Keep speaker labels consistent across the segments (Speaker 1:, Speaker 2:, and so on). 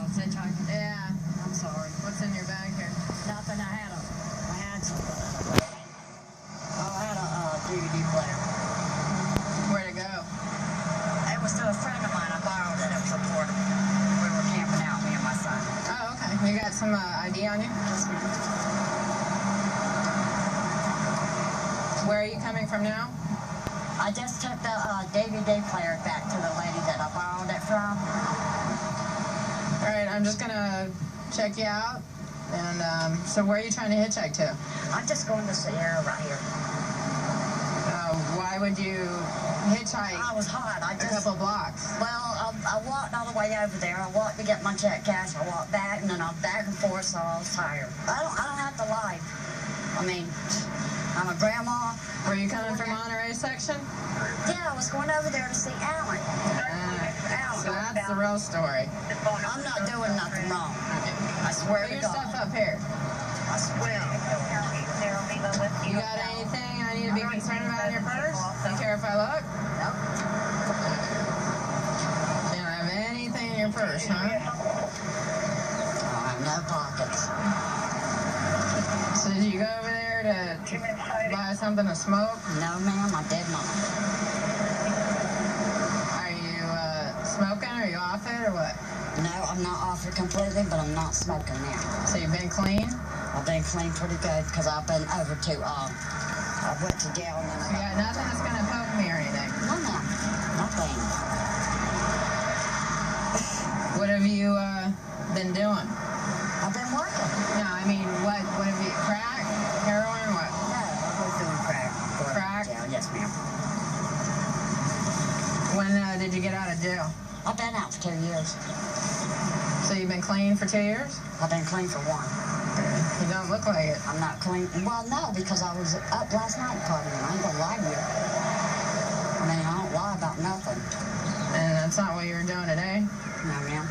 Speaker 1: was hitchhiking.
Speaker 2: Yeah.
Speaker 1: I'm sorry.
Speaker 2: What's in your bag here?
Speaker 1: Nothing. I had something. Oh, I had a DVD player.
Speaker 2: Where'd it go?
Speaker 1: It was to a friend of mine. I borrowed it. It was a portable. We were camping out, me and my son.
Speaker 2: Oh, okay. You got some ID on you?
Speaker 1: Yes, ma'am.
Speaker 2: Where are you coming from now?
Speaker 1: I just took the DVD player back to the lady that I borrowed it from.
Speaker 2: All right, I'm just gonna check you out. And so where are you trying to hitchhike to?
Speaker 1: I'm just going to Sierra right here.
Speaker 2: Why would you hitchhike?
Speaker 1: I was hot.
Speaker 2: A couple blocks.
Speaker 1: Well, I walked all the way over there. I walked to get my check cash. I walked back, and then I'm back and forth, so I was tired. I don't have to lie. I mean, I'm a grandma.
Speaker 2: Were you coming from Monterey section?
Speaker 1: Yeah, I was going over there to see Alan.
Speaker 2: So that's the real story.
Speaker 1: I'm not doing nothing wrong. I swear
Speaker 2: Put
Speaker 1: to
Speaker 2: your
Speaker 1: God.
Speaker 2: stuff up here.
Speaker 1: I swear.
Speaker 2: You got anything I need to be concerned about in your purse? You care if I look?
Speaker 1: No.
Speaker 2: You don't have anything in your purse, huh?
Speaker 1: I have no pockets.
Speaker 2: So did you go over there to buy something to smoke?
Speaker 1: No, ma'am, I did not.
Speaker 2: Are you smoking? Are you off it or what?
Speaker 1: No, I'm not off it completely, but I'm not smoking now.
Speaker 2: So you've been clean?
Speaker 1: I've been clean pretty good because I've been over to, I went to jail and then
Speaker 2: So you got nothing that's going to poke me or anything?
Speaker 1: No, ma'am. Nothing.
Speaker 2: What have you been doing?
Speaker 1: I've been working.
Speaker 2: No, I mean, what have you, crack? Heroin, what?
Speaker 1: No, I was doing crack.
Speaker 2: Crack?
Speaker 1: Jail. Yes, ma'am.
Speaker 2: When did you get out of jail?
Speaker 1: I've been out for 2 years.
Speaker 2: So you've been clean for 2 years?
Speaker 1: I've been clean for 1.
Speaker 2: You don't look like it.
Speaker 1: I'm not clean. Well, no, because I was up last night partying. I ain't gonna lie to you. I mean, I don't lie about nothing.
Speaker 2: And that's not what you were doing today?
Speaker 1: No, ma'am.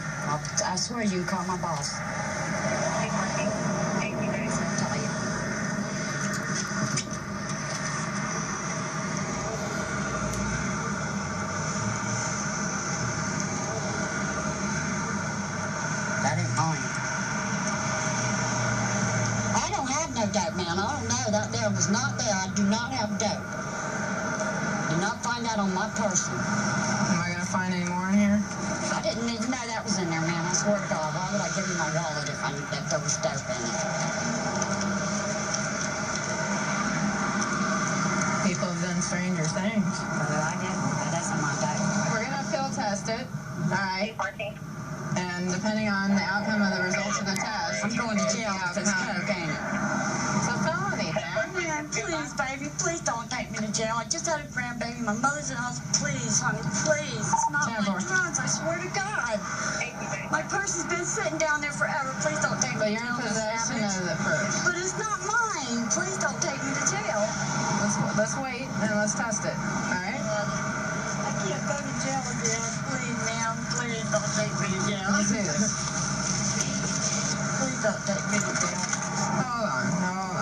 Speaker 1: I swear you can call my boss. I'll tell you. That ain't mine. I don't have no dope, man. I don't know. That there was not there. I do not have dope. Do not find that on my person.
Speaker 2: Am I going to find any more in here?
Speaker 1: I didn't even know that was in there, man. I swear to God. Why would I give you my wallet if there was dope in it?
Speaker 2: People have done stranger things.
Speaker 1: But I didn't. That isn't my dope.
Speaker 2: We're going to field test it. All right. And depending on the outcome of the results of the test,
Speaker 1: I'm going to jail if it's coke, ain't it?
Speaker 2: It's a felony, man.
Speaker 1: Man, please, baby, please don't take me to jail. I just had a grandbaby. My mother's in hospital. Please, honey, please. It's not my drugs, I swear to God. My purse has been sitting down there forever. Please don't take
Speaker 2: But
Speaker 1: me to
Speaker 2: you're in
Speaker 1: jail.
Speaker 2: possession of the purse.
Speaker 1: But it's not mine. Please don't take me to jail.
Speaker 2: Let's wait and let's test it. All right?
Speaker 1: I can't go to jail again. Please, ma'am. Please don't take me to jail.
Speaker 2: Let's do this.
Speaker 1: Please don't take me to jail.
Speaker 2: Hold on.